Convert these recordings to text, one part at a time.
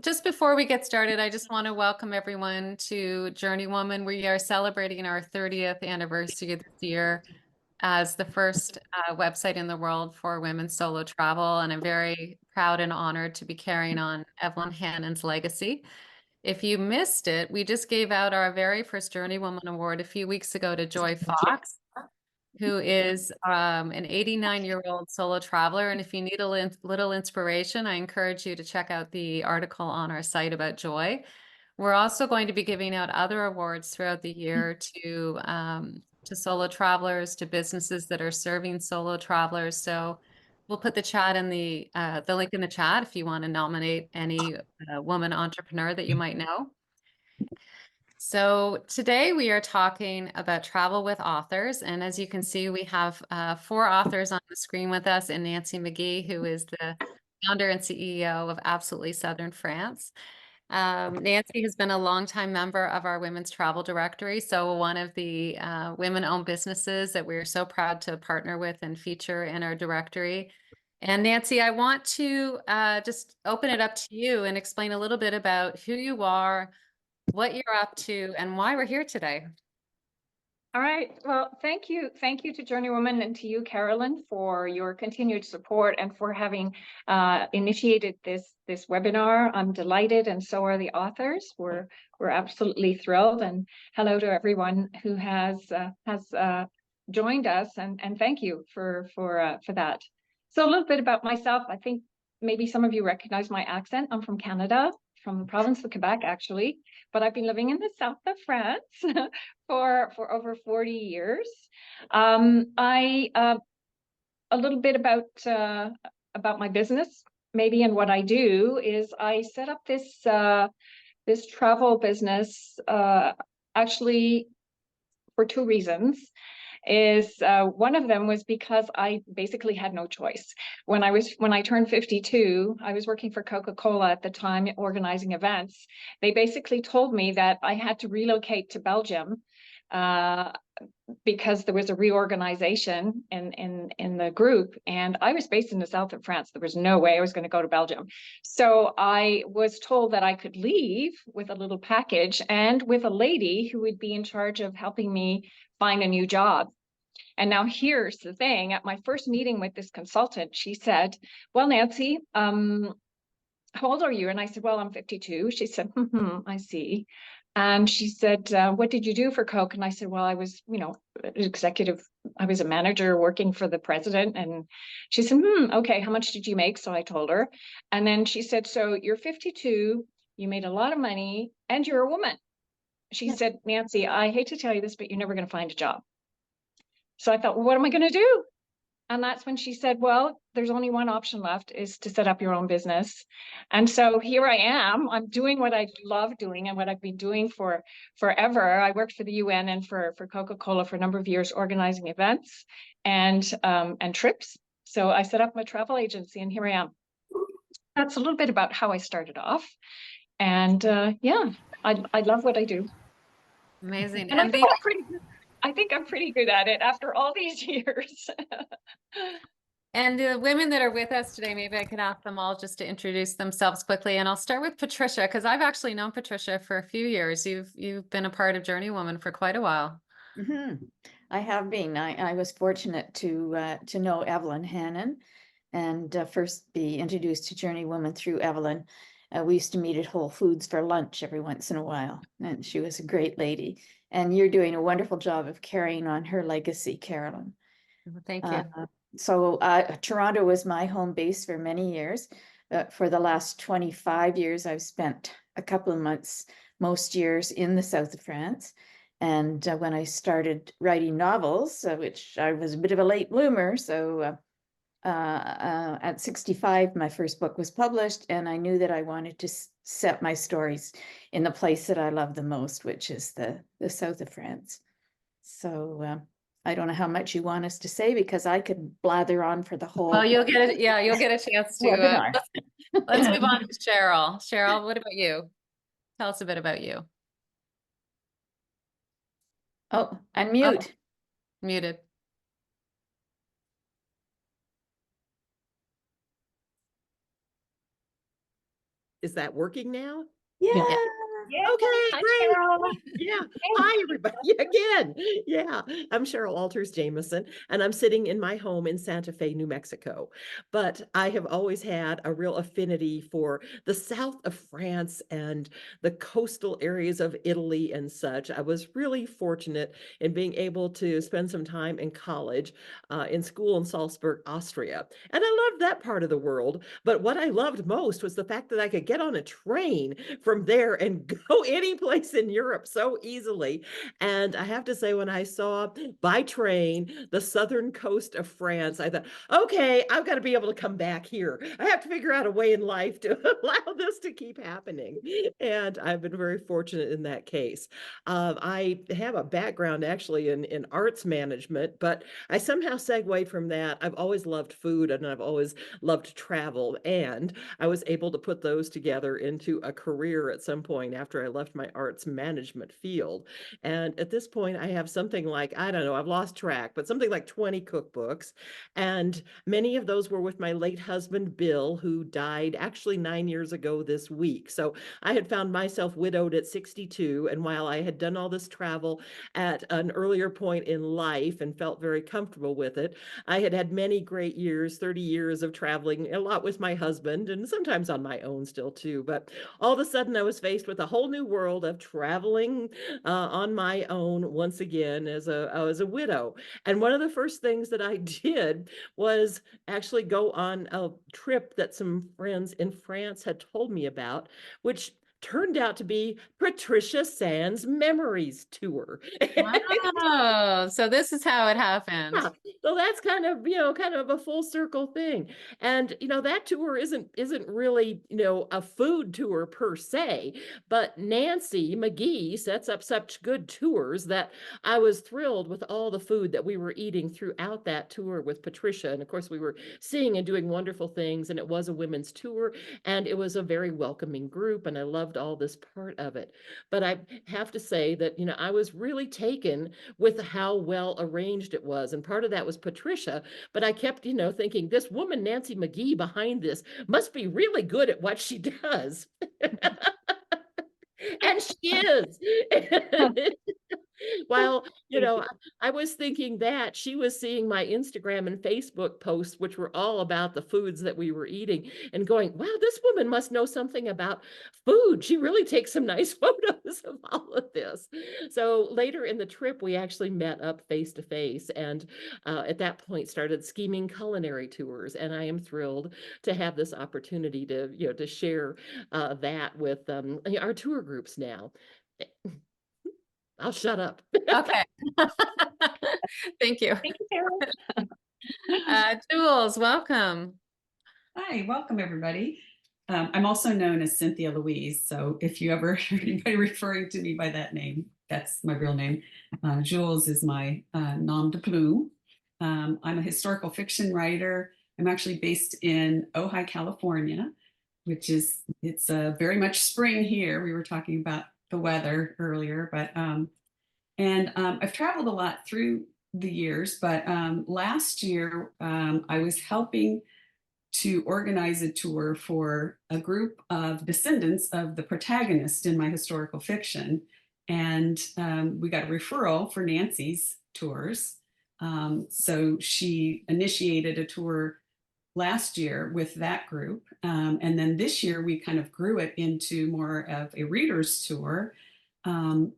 just before we get started, I just want to welcome everyone to JourneyWoman. We are celebrating our 30th anniversary this year as the first website in the world for women's solo travel, and I'm very proud and honored to be carrying on Evelyn Hannon's legacy. If you missed it, we just gave out our very first JourneyWoman Award a few weeks ago to Joy Fox, who is an 89-year-old solo traveler. And if you need a little inspiration, I encourage you to check out the article on our site about Joy. We're also going to be giving out other awards throughout the year to solo travelers, to businesses that are serving solo travelers. So we'll put the chat in the link in the chat if you want to nominate any woman entrepreneur that you might know. So today we are talking about travel with authors. And as you can see, we have four authors on the screen with us, and Nancy McGee, who is the founder and CEO of Absolutely Southern France. Nancy has been a longtime member of our Women's Travel Directory, so one of the women-owned businesses that we're so proud to partner with and feature in our directory. And Nancy, I want to just open it up to you and explain a little bit about who you are, what you're up to, and why we're here today. All right. Well, thank you. Thank you to JourneyWoman and to you, Carolyn, for your continued support and for having initiated this webinar. I'm delighted, and so are the authors. We're absolutely thrilled. And hello to everyone who has joined us, and thank you for that. So a little bit about myself. I think maybe some of you recognize my accent. I'm from Canada, from the province of Quebec, actually, but I've been living in the south of France for over 40 years. A little bit about my business, maybe, and what I do is I set up this this travel business actually for two reasons. One of them was because I basically had no choice. When I turned 52, I was working for Coca-Cola at the time, organizing events. They basically told me that I had to relocate to Belgium because there was a reorganization in the group, and I was based in the south of France. There was no way I was going to go to Belgium. So I was told that I could leave with a little package and with a lady who would be in charge of helping me find a new job. And now here's the thing. At my first meeting with this consultant, she said, well, Nancy, how old are you? And I said, well, I'm 52. She said, I see. And she said, what did you do for Coke? And I said, well, I was, executive. I was a manager working for the president. And she said, okay, how much did you make? So I told her. And then she said, so you're 52, you made a lot of money, and you're a woman. She said, Nancy, I hate to tell you this, but you're never going to find a job. So I thought, well, what am I going to do? And that's when she said, well, there's only one option left, is to set up your own business. And so here I am. I'm doing what I love doing and what I've been doing for forever. I worked for the UN and for Coca-Cola for a number of years, organizing events and trips. So I set up my travel agency, and here I am. That's a little bit about how I started off. And yeah, I love what I do. Amazing. And I think I'm pretty good at it after all these years. And the women that are with us today, maybe I could ask them all just to introduce themselves quickly. And I'll start with Patricia, because I've actually known Patricia for a few years. You've been a part of JourneyWoman for quite a while. I have been. I was fortunate to know Evelyn Hannon and first be introduced to JourneyWoman through Evelyn. We used to meet at Whole Foods for lunch every once in a while, and she was a great lady. And you're doing a wonderful job of carrying on her legacy, Carolyn. Thank you. So Toronto was my home base for many years. For the last 25 years, I've spent a couple of months, most years, in the south of France. And when I started writing novels, which I was a bit of a late bloomer, so at 65, my first book was published, and I knew that I wanted to set my stories in the place that I love the most, which is the south of France. So I don't know how much you want us to say, because I could blather on for the whole. Well, you'll get it. Yeah, you'll get a chance to. Let's move on to Cheryl. Cheryl, what about you? Tell us a bit about you. Oh, unmute. Oh, muted. is that working now? Yeah. Yeah. Yeah. Okay, Hi, great. Cheryl. Yeah. Hi, everybody. Again. Yeah. I'm Cheryl Alters Jameson, and I'm sitting in my home in Santa Fe, New Mexico. But I have always had a real affinity for the south of France and the coastal areas of Italy and such. I was really fortunate in being able to spend some time in college, in school in Salzburg, Austria. And I loved that part of the world. But what I loved most was the fact that I could get on a train from there and go any place in Europe so easily. And I have to say, when I saw by train the southern coast of France, I thought, okay, I've got to be able to come back here. I have to figure out a way in life to allow this to keep happening. And I've been very fortunate in that case. I have a background actually in arts management, but I somehow segued from that. I've always loved food and I've always loved travel. And I was able to put those together into a career at some point after I left my arts management field. And at this point, I have something like, I don't know, I've lost track, but something like 20 cookbooks. And many of those were with my late husband, Bill, who died actually 9 years ago this week. So I had found myself widowed at 62. And while I had done all this travel at an earlier point in life and felt very comfortable with it, I had had many great years, 30 years of traveling, a lot with my husband and sometimes on my own still too. But all of a sudden I was faced with a whole new world of traveling on my own once again as a widow. And one of the first things that I did was actually go on a trip that some friends in France had told me about, which turned out to be Patricia Sands' Memories Tour. Wow. So this is how it happened. Yeah, so that's kind of, kind of a full circle thing. And, that tour isn't really, a food tour per se, but Nancy McGee sets up such good tours that I was thrilled with all the food that we were eating throughout that tour with Patricia. And of course, we were seeing and doing wonderful things, and it was a women's tour, and it was a very welcoming group, and I loved all this part of it. But I have to say that, I was really taken with how well arranged it was. And part of that was Patricia, but I kept, thinking this woman, Nancy McGee, behind this must be really good at what she does. And she is. While, I was thinking that she was seeing my Instagram and Facebook posts, which were all about the foods that we were eating, and going, wow, this woman must know something about food. She really takes some nice photos of all of this. So later in the trip, we actually met up face to face, and at that point started scheming culinary tours. And I am thrilled to have this opportunity to share that with our tour groups now. I'll shut up. Okay. Thank you. Thank you, Cheryl. Jules, welcome. Hi, welcome everybody. I'm also known as Cynthia Louise, so if you ever hear anybody referring to me by that name, that's my real name. Jules is my nom de plume. I'm a historical fiction writer. I'm actually based in Ojai, California, it's very much spring here. We were talking about the weather earlier, but I've traveled a lot through the years, but last year I was helping to organize a tour for a group of descendants of the protagonist in my historical fiction. And we got a referral for Nancy's tours. So she initiated a tour last year with that group. And then this year we kind of grew it into more of a reader's tour.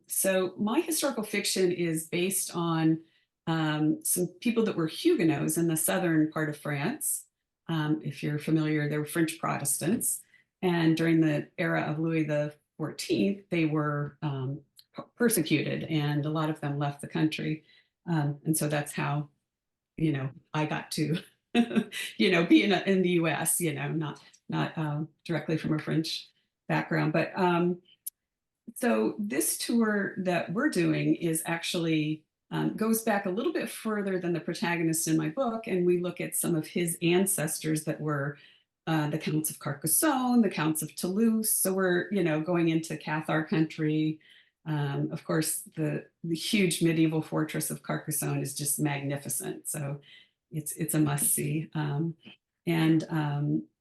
So my historical fiction is based on some people that were Huguenots in the southern part of France. If you're familiar, they were French Protestants. And during the era of Louis XIV, they were persecuted, and a lot of them left the country. And so that's how, I got to, be in the US, not directly from a French background. But so this tour that we're doing is actually goes back a little bit further than the protagonist in my book, and we look at some of his ancestors that were the Counts of Carcassonne, the Counts of Toulouse. So we're, going into Cathar country. Of course, the huge medieval fortress of Carcassonne is just magnificent. So it's a must see. And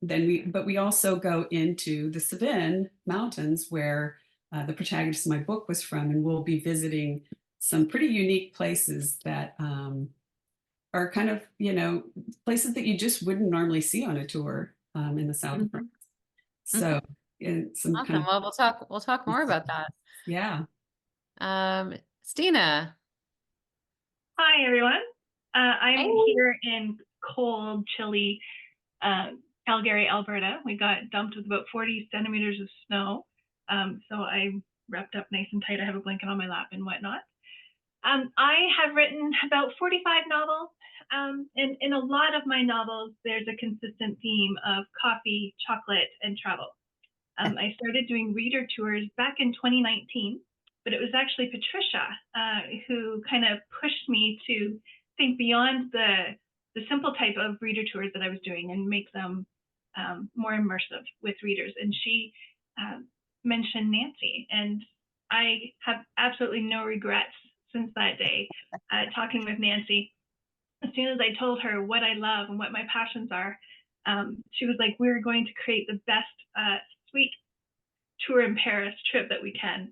but we also go into the Cevennes Mountains where the protagonist of my book was from, and we'll be visiting some pretty unique places that are kind of, places that you just wouldn't normally see on a tour in the south of France. So some Awesome. kind of, Well, we'll talk more about that. yeah. Stina. Hi, everyone. I'm Hey. here in cold, chilly Calgary, Alberta. We got dumped with about 40 centimeters of snow. So I'm wrapped up nice and tight. I have a blanket on my lap and whatnot. I have written about 45 novels. In a lot of my novels, there's a consistent theme of coffee, chocolate, and travel. I started doing reader tours back in 2019, but it was actually Patricia who kind of pushed me to think beyond the simple type of reader tours that I was doing and make them more immersive with readers. And she mentioned Nancy, and I have absolutely no regrets since that day talking with Nancy. As soon as I told her what I love and what my passions are, she was like, we're going to create the best sweet tour in Paris trip that we can.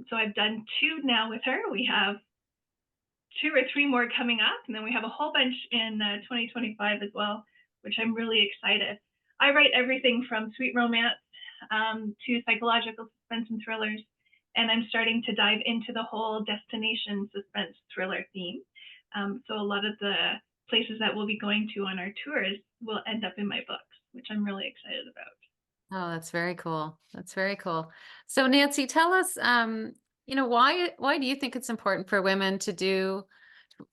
So I've done 2 now with her. We have 2 or 3 more coming up, and then we have a whole bunch in 2025 as well, which I'm really excited. I write everything from sweet romance to psychological suspense and thrillers, and I'm starting to dive into the whole destination suspense thriller theme. So a lot of the places that we'll be going to on our tours will end up in my books, which I'm really excited about. Oh, that's very cool. That's very cool. So Nancy, tell us, why do you think it's important for women to do,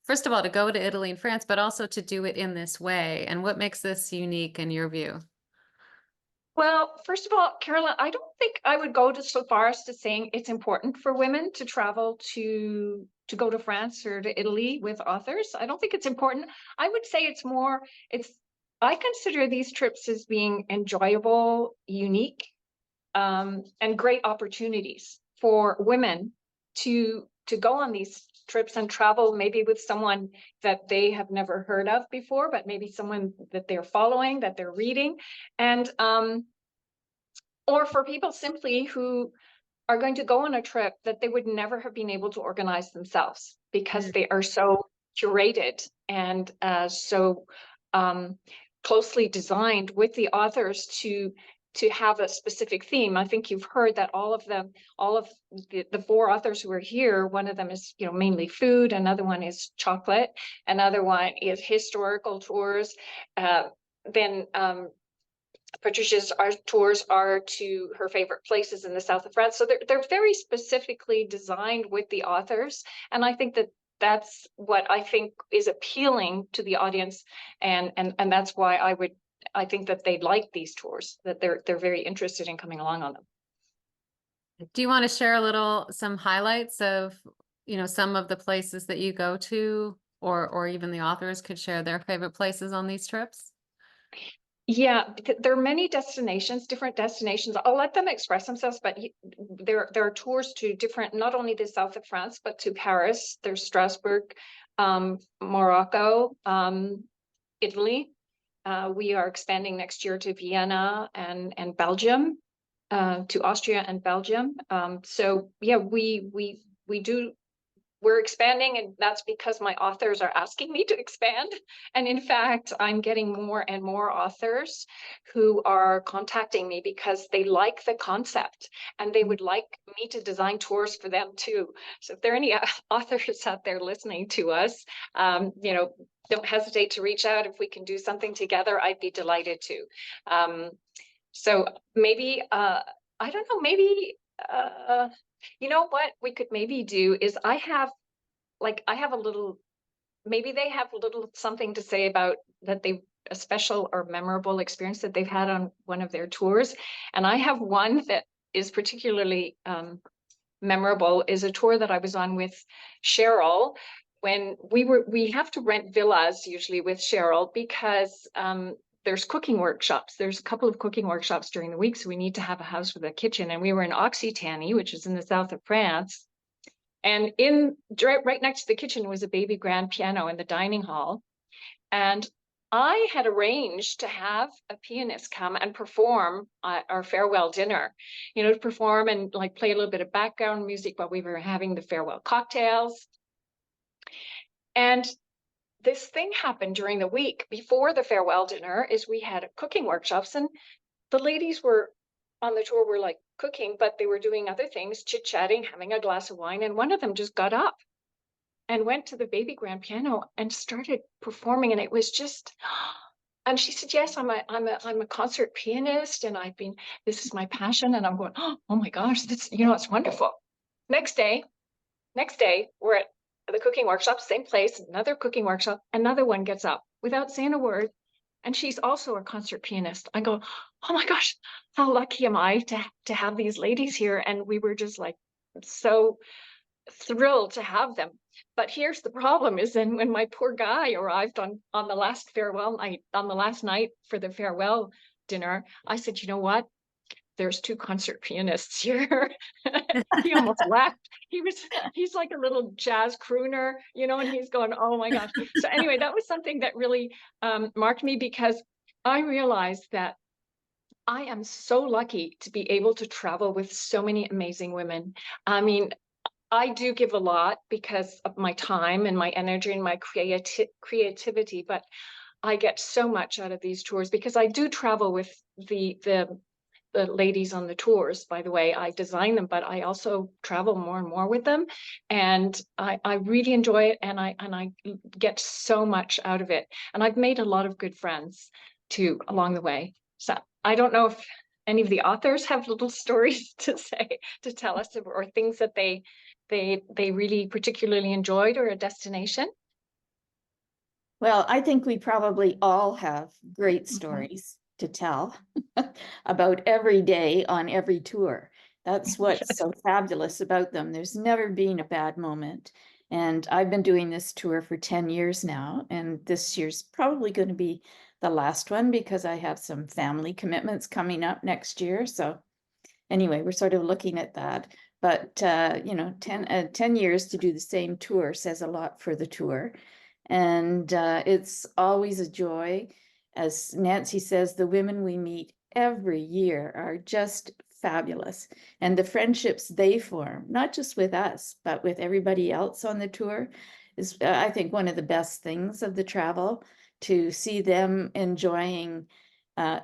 first of all, to go to Italy and France, but also to do it in this way? And what makes this unique in your view? Well, first of all, Carolyn, I don't think I would go so far as to saying it's important for women to travel to go to France or to Italy with authors. I don't think it's important. I would say I consider these trips as being enjoyable, unique, and great opportunities for women to go on these trips and travel maybe with someone that they have never heard of before, but maybe someone that they're following, that they're reading, and or for people simply who are going to go on a trip that they would never have been able to organize themselves because they are so curated and so closely designed with the authors to have a specific theme. I think you've heard that all of the 4 authors who are here, one of them is mainly food, another one is chocolate, another one is historical tours, then Patricia's tours are to her favorite places in the south of France. So they're very specifically designed with the authors. And I think that's what I think is appealing to the audience. And that's why I think that they like these tours, that they're very interested in coming along on them. Do you want to share some highlights of, some of the places that you go to, or even the authors could share their favorite places on these trips? Yeah, there are many destinations, different destinations. I'll let them express themselves, but there are tours to different, not only the south of France, but to Paris. There's Strasbourg, Morocco, Italy. We are expanding next year to Vienna and Belgium, to Austria and Belgium. So yeah, we're expanding, and that's because my authors are asking me to expand. And in fact, I'm getting more and more authors who are contacting me because they like the concept and they would like me to design tours for them too. So if there are any authors out there listening to us, don't hesitate to reach out. If we can do something together, I'd be delighted to. So maybe, I don't know, maybe, what we could maybe do is I have a little, maybe they have a little something to say about a special or memorable experience that they've had on one of their tours. And I have one that is particularly memorable, is a tour that I was on with Cheryl when we have to rent villas usually with Cheryl because there's cooking workshops. There's a couple of cooking workshops during the week, so we need to have a house with a kitchen. And we were in Occitanie, which is in the south of France. And right next to the kitchen was a baby grand piano in the dining hall. And I had arranged to have a pianist come and perform our farewell dinner, you know, to perform and like play a little bit of background music while we were having the farewell cocktails. And this thing happened during the week before the farewell dinner is we had cooking workshops, and the ladies were on the tour were like cooking, but they were doing other things, chit-chatting, having a glass of wine, and one of them just got up and went to the baby grand piano and started performing, and it was just, and she said, yes, I'm a concert pianist, and this is my passion. And I'm going, oh my gosh, this, you know, it's wonderful. Next day we're at the cooking workshop, same place, another cooking workshop, another one gets up without saying a word, and she's also a concert pianist. I go, oh my gosh, how lucky am I to have these ladies here? And we were just like so thrilled to have them. But here's the problem is then when my poor guy arrived on the last farewell night, on the last night for the farewell dinner, I said, you know what? There's two concert pianists here. He almost laughed. He's like a little jazz crooner, you know, and he's going, oh my gosh. So anyway, that was something that really marked me, because I realized that I am so lucky to be able to travel with so many amazing women. I mean, I do give a lot because of my time and my energy and my creativity, but I get so much out of these tours because I do travel with the ladies on the tours. By the way, I design them, but I also travel more and more with them, and I really enjoy it, and I get so much out of it, and I've made a lot of good friends too along the way. So I don't know if any of the authors have little stories to say, to tell us, or things that they really particularly enjoyed, or a destination. Well, I think we probably all have great Mhm. stories to tell about every day on every tour. That's what's so fabulous about them. There's never been a bad moment. And I've been doing this tour for 10 years now, and this year's probably going to be the last one because I have some family commitments coming up next year. So anyway, we're sort of looking at that. But, you know, 10 years to do the same tour says a lot for the tour. And it's always a joy. As Nancy says, the women we meet every year are just fabulous. And the friendships they form, not just with us, but with everybody else on the tour, is, I think, one of the best things of the travel, to see them enjoying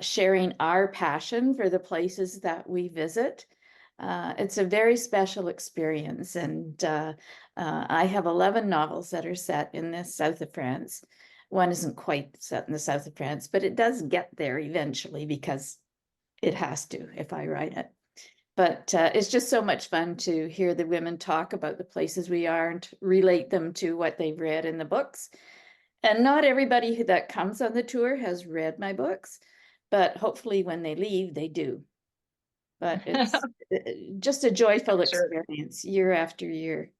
sharing our passion for the places that we visit. It's a very special experience, and I have 11 novels that are set in the south of France. One isn't quite set in the south of France, but it does get there eventually because it has to if I write it. But it's just so much fun to hear the women talk about the places we are and to relate them to what they've read in the books. And not everybody that comes on the tour has read my books, but hopefully when they leave, they do. But it's just a joyful Sure. experience year after year.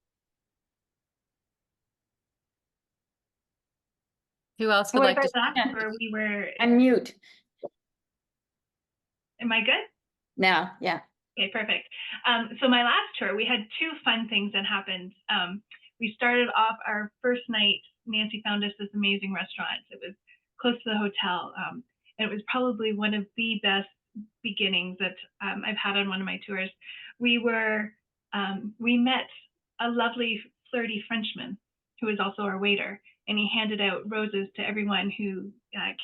Who else would What like to? about that where we were? Unmute Am I good? now, yeah. Okay, perfect. So my last tour, we had two fun things that happened. We started off our first night. Nancy found us this amazing restaurant. It was close to the hotel. And it was probably one of the best beginnings that I've had on one of my tours. We met a lovely flirty Frenchman who was also our waiter, and he handed out roses to everyone who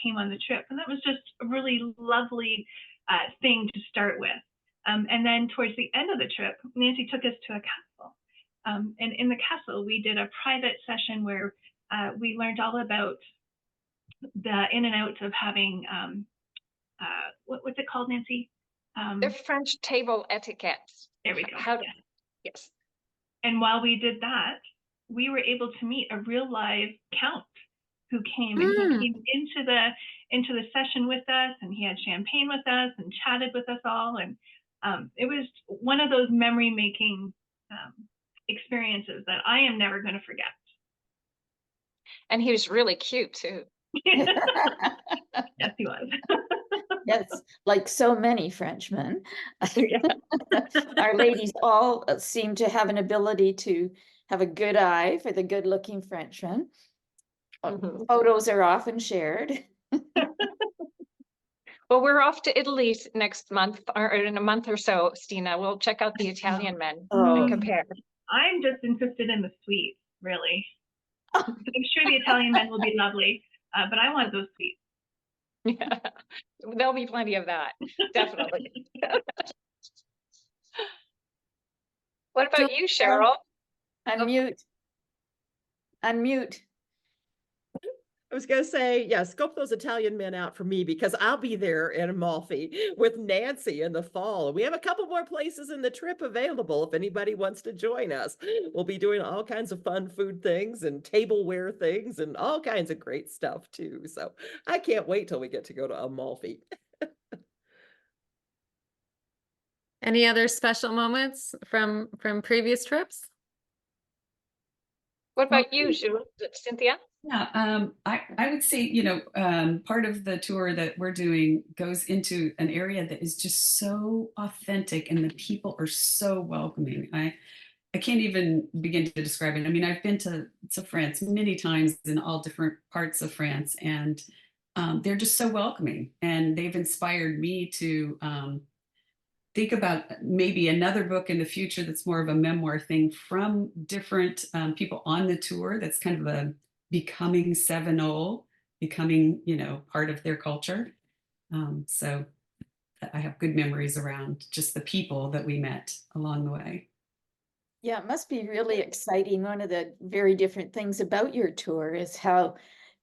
came on the trip. And that was just a really lovely thing to start with. And then towards the end of the trip, Nancy took us to a castle. And in the castle, we did a private session where we learned all about the in and outs of having, what's it called, Nancy? The French table etiquette. There we go. Yes. And while we did that, we were able to meet a real live count who came, and he came into the session with us, and he had champagne with us and chatted with us all. And it was one of those memory making experiences that I am never going to forget. And he was really cute too. Yes, he was. Yes, like so many Frenchmen. Yeah. Our ladies all seem to have an ability to have a good eye for the good-looking Frenchman. Mhm. Photos are often shared. Well, we're off to Italy next month, or in a month or so, Stina. We'll check out the Italian men Oh. and compare. I'm just interested in the sweets, really. I'm sure the Italian men will be lovely, but I want those sweets. Yeah, there'll be plenty of that, definitely. What about you, Cheryl? Unmute. Unmute. I was going to say, yeah, scope those Italian men out for me because I'll be there in Amalfi with Nancy in the fall. We have a couple more places in the trip available if anybody wants to join us. We'll be doing all kinds of fun food things and tableware things and all kinds of great stuff too. So I can't wait till we get to go to Amalfi. Any other special moments from previous trips? What about you, Cynthia? Yeah, I would say, part of the tour that we're doing goes into an area that is just so authentic and the people are so welcoming. I can't even begin to describe it. I mean, I've been to France many times in all different parts of France, and they're just so welcoming. And they've inspired me to think about maybe another book in the future that's more of a memoir thing from different people on the tour. That's kind of a becoming Seminole, becoming, part of their culture. So I have good memories around just the people that we met along the way. Yeah, it must be really exciting. One of the very different things about your tour is how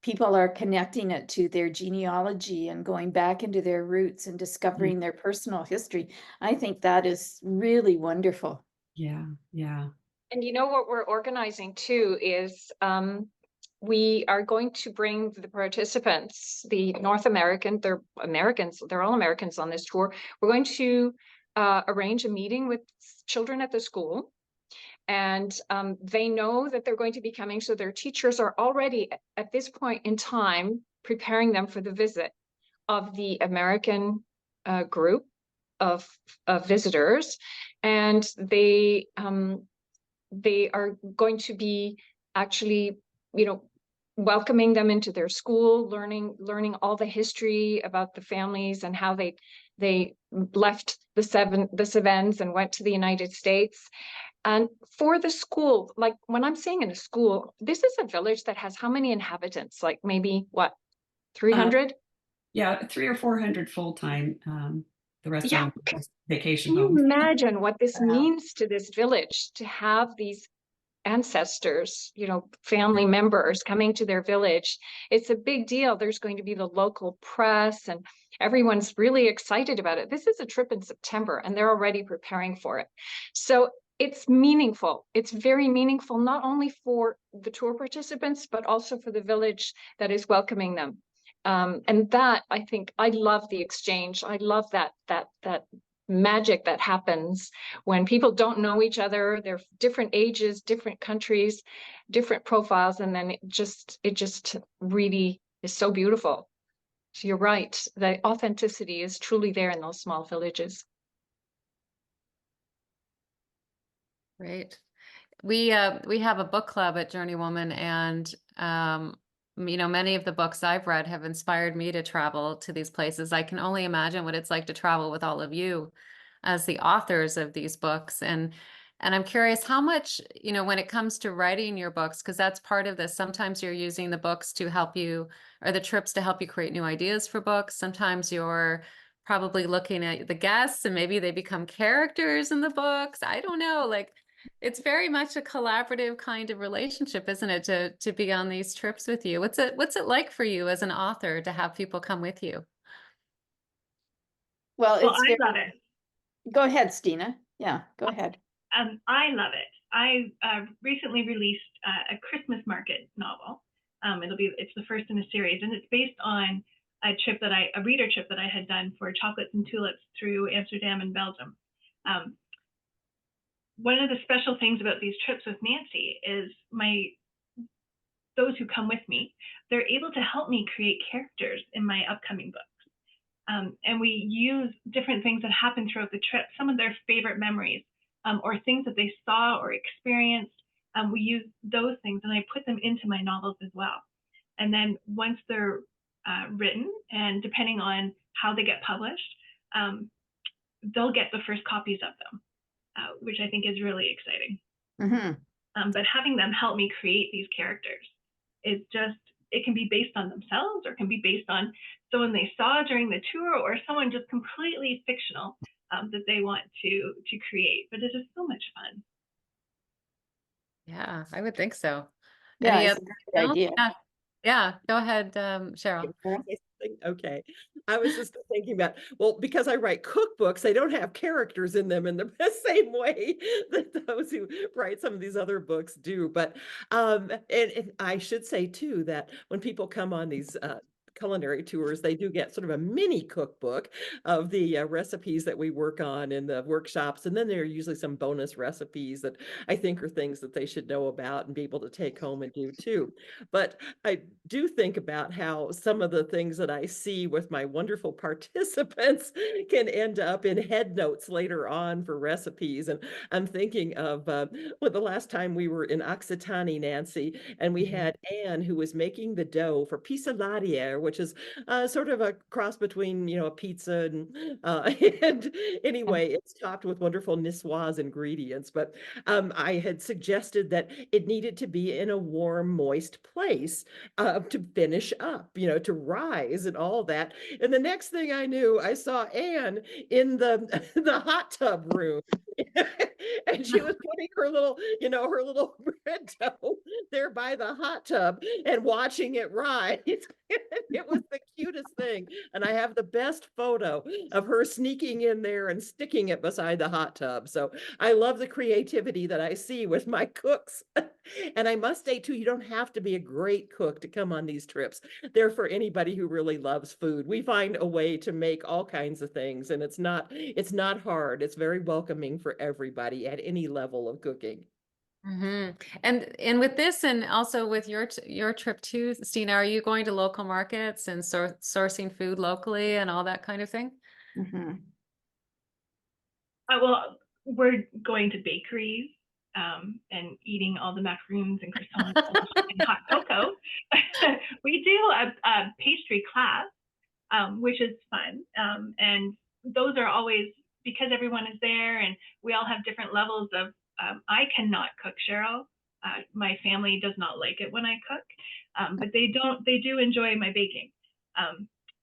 people are connecting it to their genealogy and going back into their roots and discovering their personal history. I think that is really wonderful. Yeah, yeah. And you know what we're organizing too is we are going to bring the participants, the North American, they're Americans, they're all Americans on this tour. We're going to arrange a meeting with children at the school. And they know that they're going to be coming. So their teachers are already at this point in time preparing them for the visit of the American group of visitors. And they are going to be actually, welcoming them into their school, learning all the history about the families and how they left the Cévennes and went to the United States. And for the school, like when I'm saying in a school, this is a village that has how many inhabitants? Like maybe what, 300? Yeah, 300 or 400 full time. The rest Yeah. are vacation Can you homes. imagine what this Wow. means to this village to have these ancestors, family members coming to their village? It's a big deal. There's going to be the local press and everyone's really excited about it. This is a trip in September and they're already preparing for it. So it's meaningful. It's very meaningful, not only for the tour participants, but also for the village that is welcoming them. And that, I think, I love the exchange. I love that magic that happens when people don't know each other. They're different ages, different countries, different profiles, and then it just really is so beautiful. So you're right, the authenticity is truly there in those small villages. Great. We have a book club at JourneyWoman, and many of the books I've read have inspired me to travel to these places. I can only imagine what it's like to travel with all of you as the authors of these books. And I'm curious how much, when it comes to writing your books, because that's part of this, sometimes you're using the books to help you, or the trips to help you create new ideas for books. Sometimes you're probably looking at the guests and maybe they become characters in the books. I don't know, like it's very much a collaborative kind of relationship, isn't it, to be on these trips with you? What's it like for you as an author to have people come with you? Well, Well, it's I very... love it. Go ahead, Stina. Yeah, go ahead. I love it. I recently released a Christmas market novel. It's the first in a series, and it's based on a reader trip that I had done for Chocolates and Tulips through Amsterdam and Belgium. One of the special things about these trips with Nancy is those who come with me, they're able to help me create characters in my upcoming books. And we use different things that happen throughout the trip, some of their favorite memories, or things that they saw or experienced. We use those things and I put them into my novels as well. And then once they're written, and depending on how they get published, they'll get the first copies of them, which I think is really exciting. But having them help me create these characters is just, it can be based on themselves, or it can be based on someone they saw during the tour, or someone just completely fictional that they want to create. But it is so much fun. Yeah, I would think so. Yeah, Any it's other a great else? idea. Yeah, go ahead, Cheryl. Okay. I was just thinking about, well, because I write cookbooks, they don't have characters in them in the same way that those who write some of these other books do. But and I should say too that when people come on these culinary tours, they do get sort of a mini cookbook of the recipes that we work on in the workshops. And then there are usually some bonus recipes that I think are things that they should know about and be able to take home and do too. But I do think about how some of the things that I see with my wonderful participants can end up in head notes later on for recipes. And I'm thinking of well, the last time we were in Occitanie, Nancy, and we had Anne who was making the dough for pissaladière, which is sort of a cross between, a pizza and anyway, it's topped with wonderful niçoise ingredients. But I had suggested that it needed to be in a warm, moist place to finish up, to rise and all that. And the next thing I knew, I saw Anne in the the hot tub room. And she was putting her little bread dough there by the hot tub and watching it rise. It was the cutest thing. And I have the best photo of her sneaking in there and sticking it beside the hot tub. So I love the creativity that I see with my cooks. And I must say too, you don't have to be a great cook to come on these trips. They're for anybody who really loves food. We find a way to make all kinds of things, and it's not hard. It's very welcoming for everybody at any level of cooking. And with this, and also with your trip too, Stina, are you going to local markets and sourcing food locally and all that kind of thing? Well, we're going to bakeries and eating all the macaroons and croissants and hot cocoa. We do a pastry class, which is fun. And those are always, because everyone is there and we all have different levels of, I cannot cook, Cheryl. My family does not like it when I cook, but they do enjoy my baking.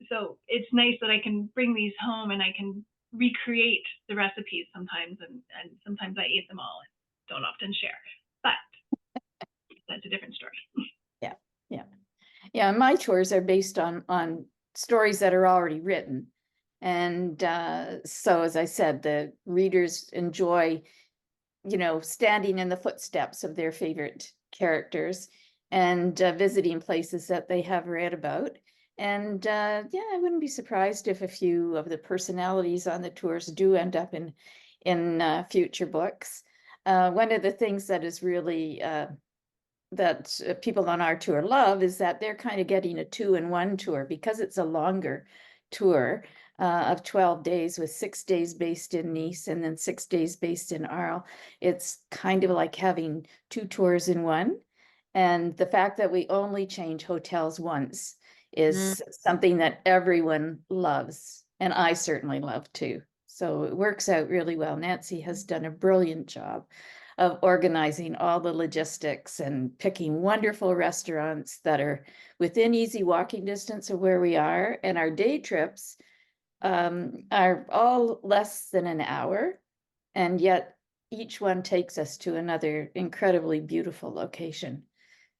So it's nice that I can bring these home and I can recreate the recipes sometimes, and sometimes I eat them all and don't often share, but that's a different story. Yeah, my tours are based on stories that are already written. And so, as I said, the readers enjoy, standing in the footsteps of their favorite characters and visiting places that they have read about. And yeah, I wouldn't be surprised if a few of the personalities on the tours do end up in future books. One of the things that is really that people on our tour love is that they're kind of getting a 2-in-1 tour, because it's a longer tour of 12 days with 6 days based in Nice and then 6 days based in Arles. It's kind of like having 2 tours in one. And the fact that we only change hotels once is something that everyone loves. And I certainly love too. So it works out really well. Nancy has done a brilliant job of organizing all the logistics and picking wonderful restaurants that are within easy walking distance of where we are. And our day trips are all less than an hour, and yet each one takes us to another incredibly beautiful location.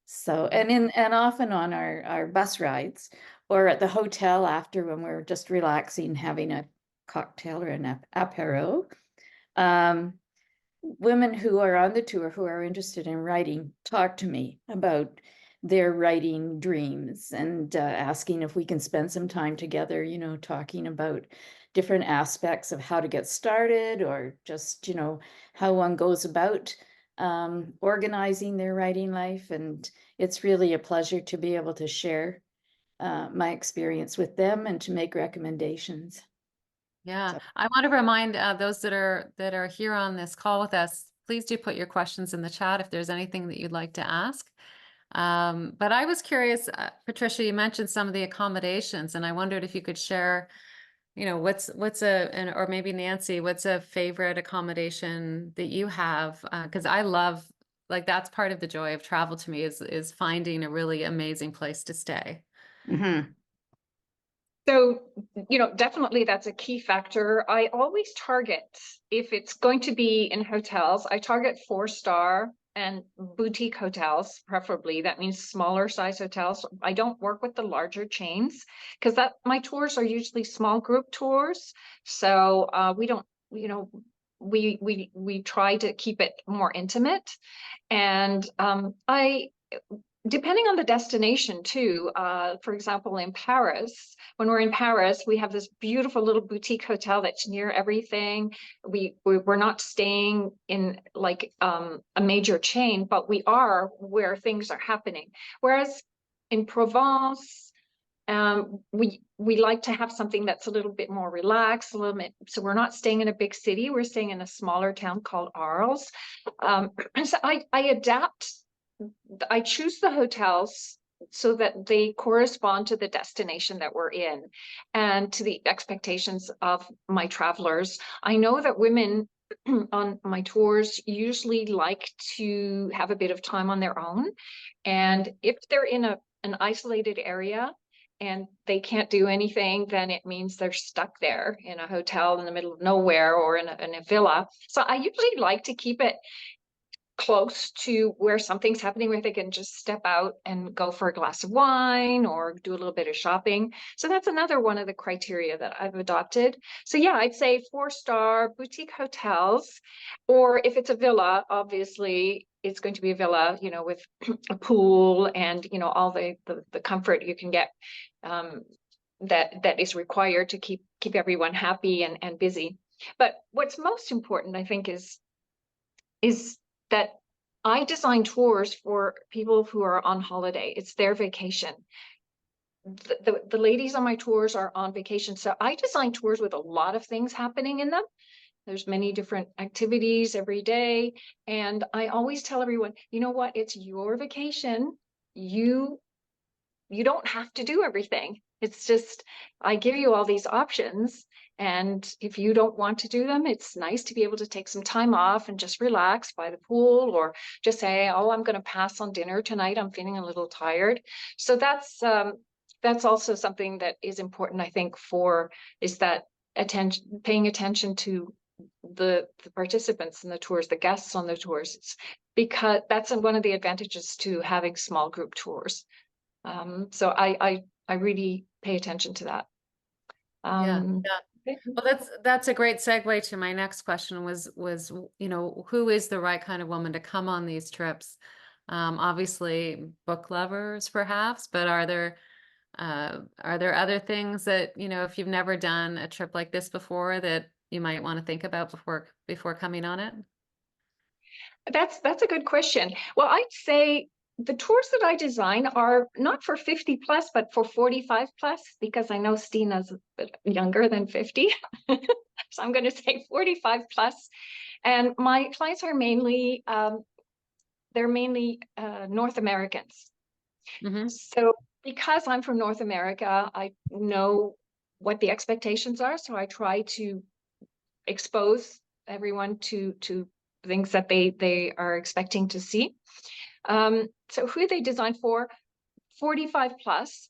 So, and often on our bus rides or at the hotel after, when we're just relaxing, having a cocktail or an apéro, women who are on the tour who are interested in writing talk to me about their writing dreams and asking if we can spend some time together, talking about different aspects of how to get started, or just, how one goes about organizing their writing life. And it's really a pleasure to be able to share my experience with them and to make recommendations. Yeah, So. I want to remind those that are here on this call with us, please do put your questions in the chat if there's anything that you'd like to ask. But I was curious, Patricia, you mentioned some of the accommodations, and I wondered if you could share, what's or maybe Nancy, what's a favorite accommodation that you have? Because I love, like, that's part of the joy of travel to me is finding a really amazing place to stay. So, definitely that's a key factor. I always target, if it's going to be in hotels, I target 4-star and boutique hotels, preferably. That means smaller size hotels. I don't work with the larger chains because my tours are usually small group tours. So we don't, we try to keep it more intimate. And depending on the destination too, for example, in Paris, when we're in Paris, we have this beautiful little boutique hotel that's near everything. We're not staying in like a major chain, but we are where things are happening. Whereas in Provence, we like to have something that's a little bit more relaxed, a little bit. So we're not staying in a big city. We're staying in a smaller town called Arles. So I adapt. I choose the hotels so that they correspond to the destination that we're in and to the expectations of my travelers. I know that women on my tours usually like to have a bit of time on their own. And if they're in an isolated area and they can't do anything, then it means they're stuck there in a hotel in the middle of nowhere or in a villa. So I usually like to keep it close to where something's happening where they can just step out and go for a glass of wine or do a little bit of shopping. So that's another one of the criteria that I've adopted. So yeah, I'd say 4-star boutique hotels, or if it's a villa, obviously it's going to be a villa, with a pool and, all the comfort you can get that is required to keep everyone happy and busy. But what's most important, I think, is that I design tours for people who are on holiday. It's their vacation. The ladies on my tours are on vacation. So I design tours with a lot of things happening in them. There's many different activities every day. And I always tell everyone, you know what? It's your vacation. You don't have to do everything. It's just, I give you all these options. And if you don't want to do them, it's nice to be able to take some time off and just relax by the pool, or just say, oh, I'm going to pass on dinner tonight. I'm feeling a little tired. So that's also something that is important, I think, is that paying attention to the participants in the tours, the guests on the tours, because that's one of the advantages to having small group tours. So I really pay attention to that. Yeah. Well, that's a great segue to my next question was, who is the right kind of woman to come on these trips? Obviously book lovers perhaps, but are there other things that, if you've never done a trip like this before, that you might want to think about before coming on it? That's a good question. Well, I'd say the tours that I design are not for 50 plus, but for 45 plus, because I know Stina's a bit younger than 50. So I'm going to say 45 plus. And my clients are mainly, North Americans. Mm-hmm. So because I'm from North America, I know what the expectations are. So I try to expose everyone to things that they are expecting to see. So who they designed for, 45 plus.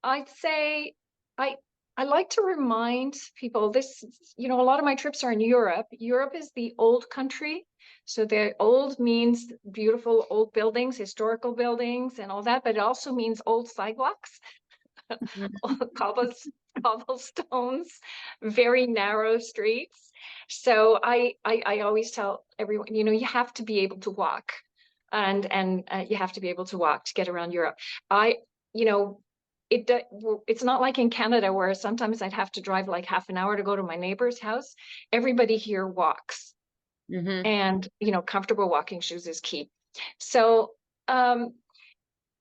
I'd say I like to remind people this, a lot of my trips are in Europe. Europe is the old country. So the old means beautiful old buildings, historical buildings and all that, but it also means old sidewalks, cobblestones, very narrow streets. So I always tell everyone, you have to be able to walk. And you have to be able to walk to get around Europe. It's not like in Canada where sometimes I'd have to drive like half an hour to go to my neighbor's house. Everybody here walks, Mm-hmm. and comfortable walking shoes is key. So then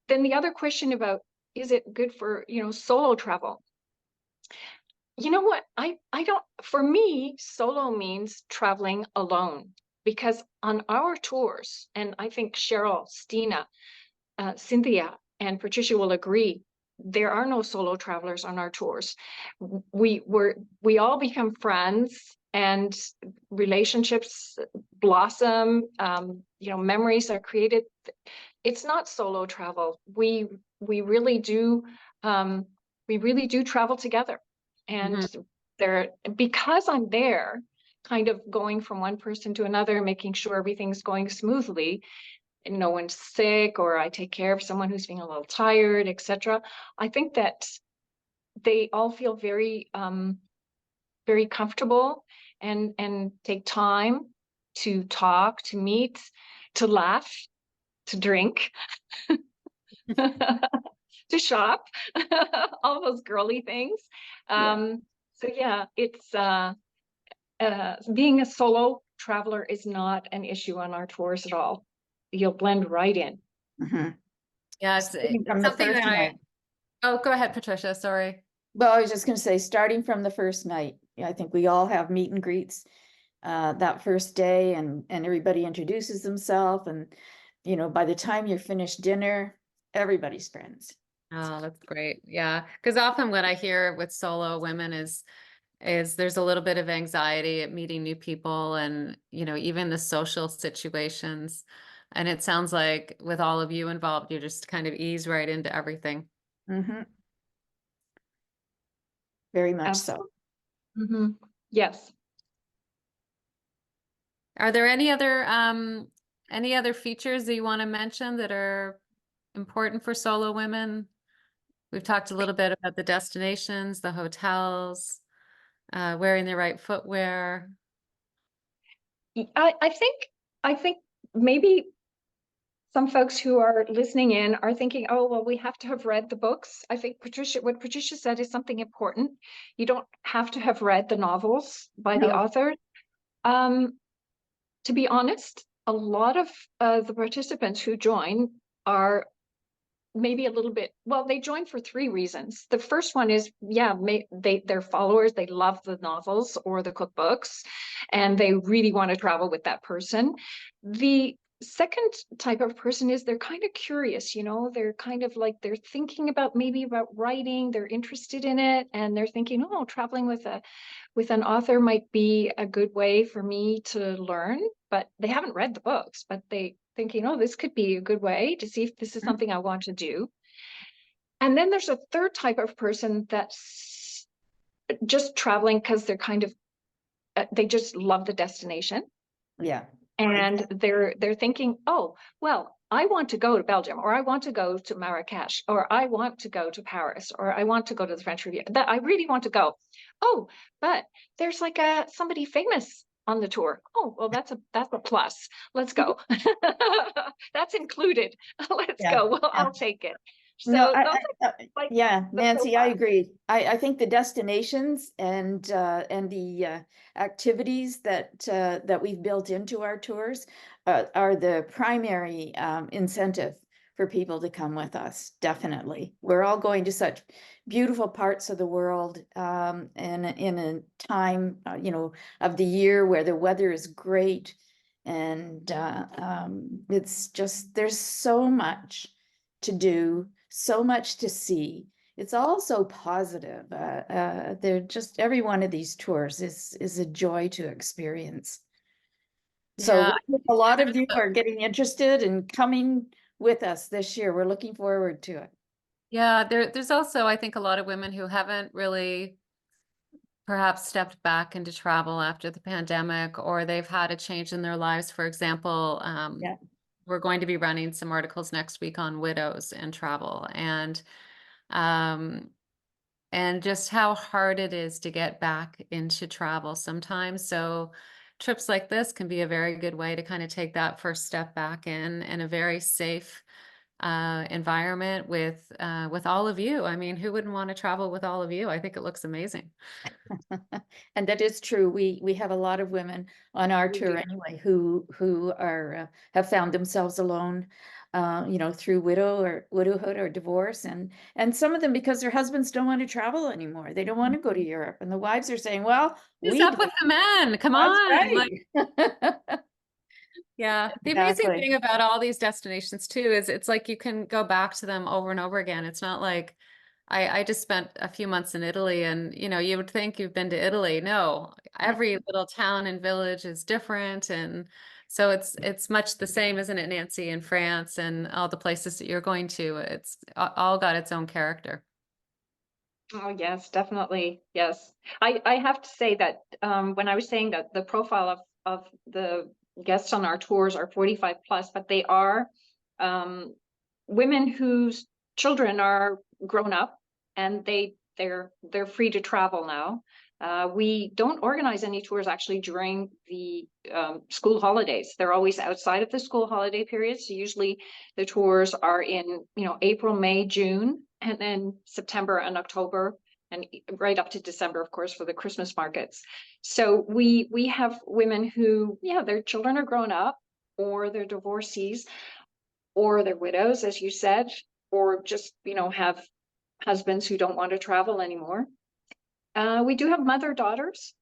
the other question about, is it good for solo travel? You know what? I don't. For me, solo means traveling alone, because on our tours, and I think Cheryl, Stina, Cynthia and Patricia will agree, there are no solo travelers on our tours. We all become friends and relationships blossom. Memories are created. It's not solo travel. We really do travel together, and because I'm there, kind of going from one person to another, making sure everything's going smoothly, and no one's sick, or I take care of someone who's feeling a little tired, etc. I think that they all feel very very comfortable and take time to talk, to meet, to laugh, to drink, to shop, all those girly things. So yeah, it's being a solo traveler is not an issue on our tours at all. You'll blend right in. Yeah, it's From the something first that night. oh, go ahead, Patricia, sorry. Well, I was just going to say, starting from the first night, I think we all have meet and greets that first day, and everybody introduces themselves, and by the time you're finished dinner, everybody's friends. Oh, that's great. Yeah, because often what I hear with solo women is there's a little bit of anxiety at meeting new people, and even the social situations. And it sounds like with all of you involved, you just kind of ease right into everything. Very much so. Yes. Are there any other features that you want to mention that are important for solo women? We've talked a little bit about the destinations, the hotels, wearing the right footwear. I think maybe some folks who are listening in are thinking, oh, well, we have to have read the books. I think what Patricia said is something important. You don't have to have read the novels by the author. To be honest, a lot of the participants who join are maybe a little bit, well, they join for three reasons. The first one is, they're followers, they love the novels or the cookbooks, and they really want to travel with that person. The second type of person is they're kind of curious, they're kind of like, they're thinking about writing, they're interested in it, and they're thinking, oh, traveling with an author might be a good way for me to learn, but they haven't read the books, but they thinking, oh, this could be a good way to see if this is something I want to do. And then there's a third type of person that's just traveling because they're kind of, they just love the destination. Yeah. And they're thinking, oh, well, I want to go to Belgium, or I want to go to Marrakesh, or I want to go to Paris, or I want to go to the French Riviera. That I really want to go. Oh, but there's like somebody famous on the tour. Oh, well, that's a plus. Let's go. That's included. Let's go. Well, I'll take it. So No, Nancy, I agree. I think the destinations and the activities that we've built into our tours are the primary incentive for people to come with us. Definitely, we're all going to such beautiful parts of the world, and in a time of the year where the weather is great, and it's just, there's so much to do, so much to see. It's all so positive. They're just, every one of these tours is a joy to experience. So a lot of you are getting interested in coming with us this year. We're looking forward to it. Yeah, there's also, I think, a lot of women who haven't really perhaps stepped back into travel after the pandemic, or they've had a change in their lives. For example, we're going to be running some articles next week on widows and travel, and just how hard it is to get back into travel sometimes. So trips like this can be a very good way to kind of take that first step back in a very safe environment with all of you. I mean, who wouldn't want to travel with all of you? I think it looks amazing. And that is true. We have a lot of women on our tour anyway who are have found themselves alone, through widowhood or divorce, and some of them because their husbands don't want to travel anymore. They don't want to go to Europe, and the wives are saying, "Well, what's up with the men? Come on!" Right. Like, Yeah, the amazing Exactly. thing about all these destinations too is it's like you can go back to them over and over again. It's not like I just spent a few months in Italy and you would think you've been to Italy. No, every little town and village is different, and so it's much the same, isn't it, Nancy, in France and all the places that you're going to. It's all got its own character. Oh, yes, definitely. Yes. I have to say that when I was saying that the profile of the guests on our tours are 45 plus, but they are um, women whose children are grown up and they're free to travel now. We don't organize any tours actually during the school holidays. They're always outside of the school holiday period. So usually the tours are in, April, May, June, and then September and October, and right up to December, of course, for the Christmas markets. So we have women who, their children are grown up, or they're divorcees, or they're widows, as you said, or just, have husbands who don't want to travel anymore. We do have mother-daughters,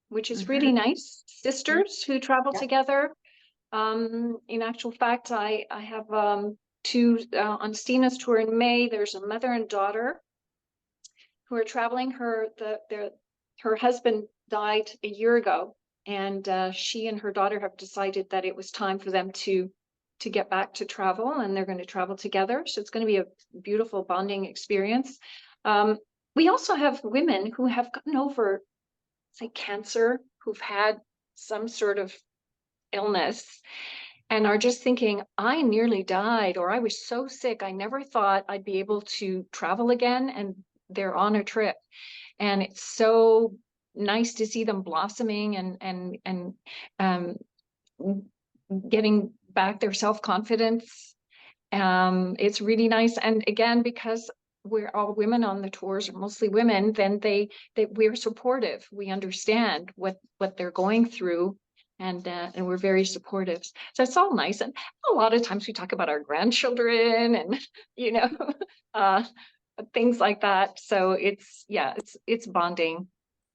which is really nice. Sisters who travel Yeah. together. In actual fact, I have two on Stina's tour in May. There's a mother and daughter who are traveling. Her husband died a year ago, and she and her daughter have decided that it was time for them to get back to travel, and they're going to travel together. So it's going to be a beautiful bonding experience. We also have women who have gotten over, say, cancer, who've had some sort of illness and are just thinking, I nearly died, or I was so sick, I never thought I'd be able to travel again. And they're on a trip. And it's so nice to see them blossoming and getting back their self-confidence. It's really nice. And again, because we're all women on the tours, or mostly women, then we're supportive. We understand what they're going through, and we're very supportive. So it's all nice. And a lot of times we talk about our grandchildren and uh, things like that. So it's bonding.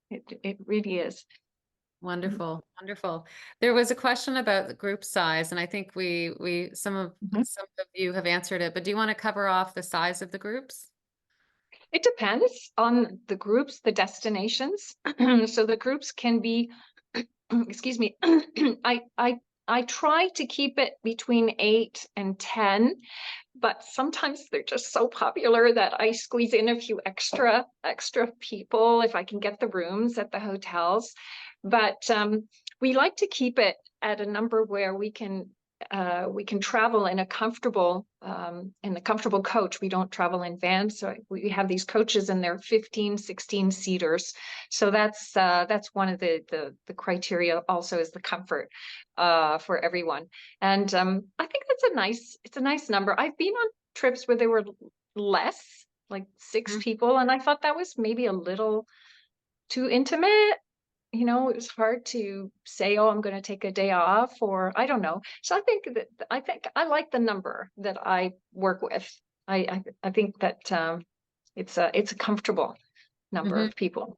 It really is. Wonderful, wonderful. There was a question about the group size, and I think some of you have answered it, but do you want to cover off the size of the groups? It depends on the groups, the destinations. So the groups can be, excuse me, I try to keep it between 8 and 10, but sometimes they're just so popular that I squeeze in a few extra people if I can get the rooms at the hotels. But we like to keep it at a number where we can travel in a comfortable coach. We don't travel in vans, so we have these coaches and they're 15, 16 seaters. So that's one of the criteria also, is the comfort for everyone. And I think it's a nice number. I've been on trips where they were less, like 6 people, and I thought that was maybe a little too intimate. It was hard to say, oh, I'm going to take a day off, or I don't know. So I think I like the number that I work with. I think that it's a comfortable number of people.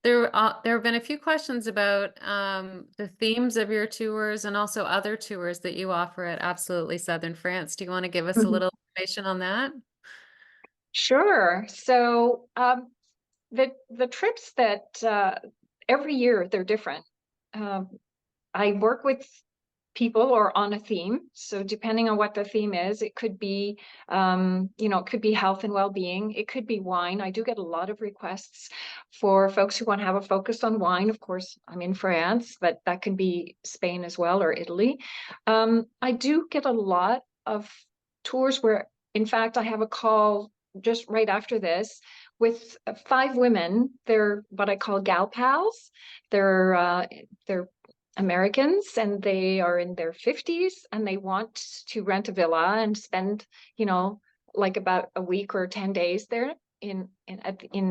There have been a few questions about the themes of your tours and also other tours that you offer at Absolutely Southern France. Do you want to give us a little information on that? Sure. So the trips that every year they're different. I work with people or on a theme. So depending on what the theme is, it could be, it could be health and well-being. It could be wine. I do get a lot of requests for folks who want to have a focus on wine. Of course, I'm in France, but that can be Spain as well, or Italy. I do get a lot of tours where, in fact, I have a call just right after this with 5 women. They're what I call gal pals. They're Americans, and they are in their 50s, and they want to rent a villa and spend, like about a week or 10 days there in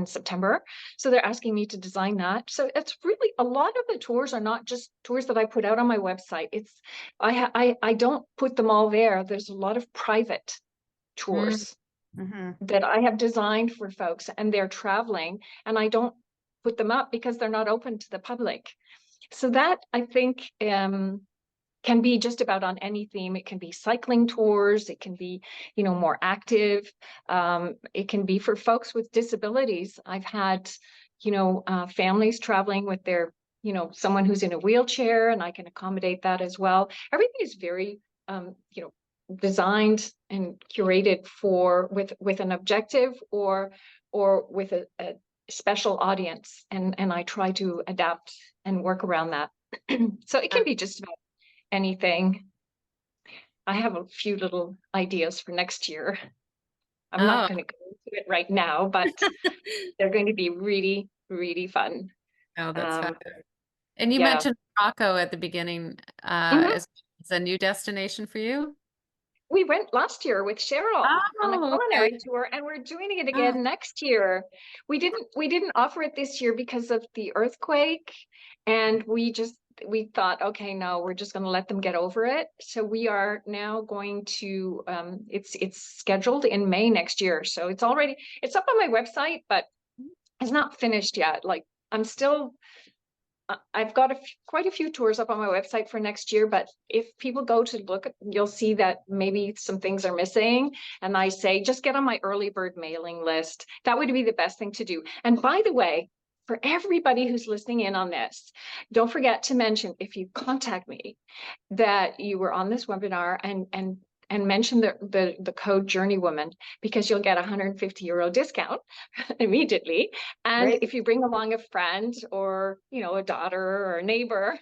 September. So they're asking me to design that. So it's really, a lot of the tours are not just tours that I put out on my website. It's I don't put them all there. There's a lot of private tours that I have designed for folks, and they're traveling, and I don't put them up because they're not open to the public. So that, I think, can be just about on any theme. It can be cycling tours. It can be, you know, more active. It can be for folks with disabilities. I've had, you know, families traveling with their, you know, someone who's in a wheelchair, and I can accommodate that as well. Everything is very, you know, designed and curated for with an objective or with a special audience, and I try to adapt and work around that. So it can be just about anything. I have a few little ideas for next year. I'm not going to go into it right now, but they're going to be really, really fun. Oh, that's fabulous. And you yeah. mentioned Morocco at the beginning as a new destination for you. We went last year with Cheryl on a culinary tour, and we're doing it again next year. We didn't offer it this year because of the earthquake, and we thought, okay, no, we're just going to let them get over it. So we are now going to it's scheduled in May next year. So it's up on my website, but it's not finished yet. Like I've got quite a few tours up on my website for next year, but if people go to look, you'll see that maybe some things are missing. And I say, just get on my early bird mailing list. That would be the best thing to do. And by the way, for everybody who's listening in on this, don't forget to mention, if you contact me, that you were on this webinar and mention the code JourneyWoman, because you'll get €150 discount immediately. And Great. if you bring along a friend or, you know, a daughter or a neighbor,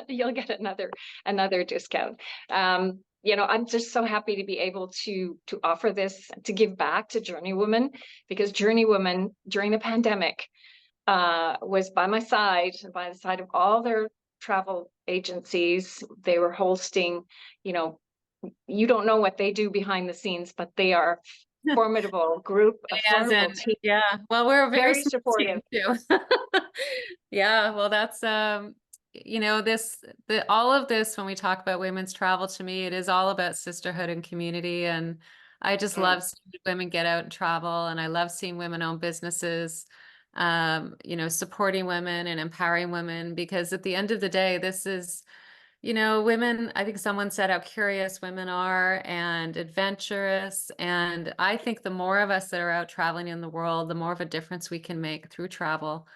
you'll get another discount. You know, I'm just so happy to be able to offer this, to give back to JourneyWoman, because JourneyWoman during the pandemic was by my side and by the side of all their travel agencies. They were hosting, you know, you don't know what they do behind the scenes, but they are formidable group, a formidable team. Yeah, well, we're a very supportive too. Yeah, well, that's you know, all of this, when we talk about women's travel, to me, it is all about sisterhood and community. And I just love seeing women get out and travel, and I love seeing women own businesses, you know, supporting women and empowering women, because at the end of the day, this is, you know, women, I think someone said how curious women are and adventurous. And I think the more of us that are out traveling in the world, the more of a difference we can make through travel.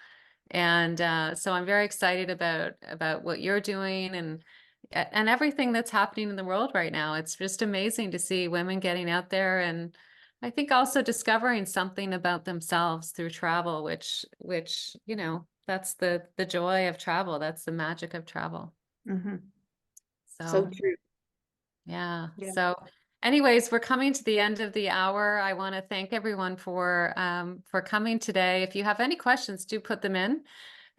And so I'm very excited about what you're doing and everything that's happening in the world right now. It's just amazing to see women getting out there, and I think also discovering something about themselves through travel, which, you know, that's the joy of travel. That's the magic of travel. Mm-hmm. So So true. yeah. So anyways, we're coming to the end of the hour. I want to thank everyone for coming today. If you have any questions, do put them in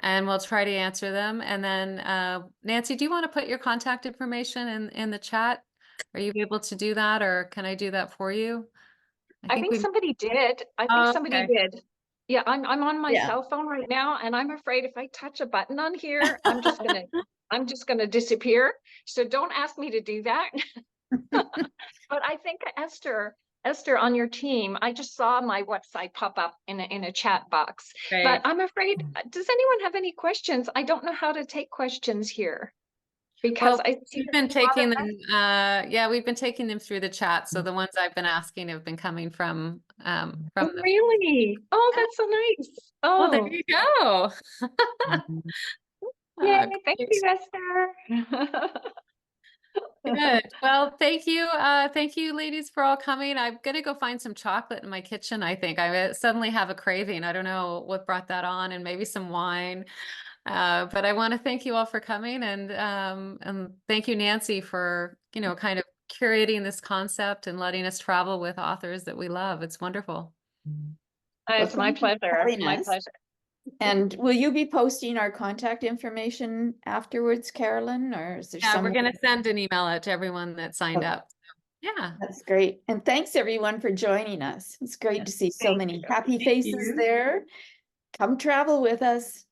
and we'll try to answer them. And then Nancy, do you want to put your contact information in the chat? Are you able to do that, or can I do that for you? I think somebody did. Somebody did. Yeah, I'm on my cell phone right now, and I'm afraid if I touch a button on here, I'm just gonna disappear. So don't ask me to do that. But I think Esther on your team, I just saw my website pop up in a chat box. Great. But I'm afraid, does anyone have any questions? I don't know how to take questions here, because we've been taking them. We've been taking them through the chat. So the ones I've been asking have been coming from really? Oh, that's so nice. Oh, well, there you go. Yay, thank you, Esther. Good. Well, thank you. Thank you, ladies, for all coming. I'm gonna go find some chocolate in my kitchen. I think I suddenly have a craving. I don't know what brought that on, and maybe some wine. But I want to thank you all for coming, and thank you, Nancy, for, you know, kind of curating this concept and letting us travel with authors that we love. It's wonderful. It's my pleasure. My pleasure. And will you be posting our contact information afterwards, Carolyn, or is there we're going to send an email out to everyone that signed up. Yeah. That's great. And thanks everyone for joining us. It's great to see so many happy faces there. Come travel with us.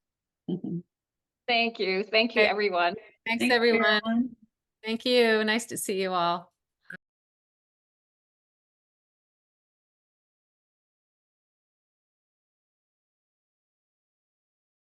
Thank you. Thank you, everyone. Thanks, everyone. Thank you. Nice to see you all.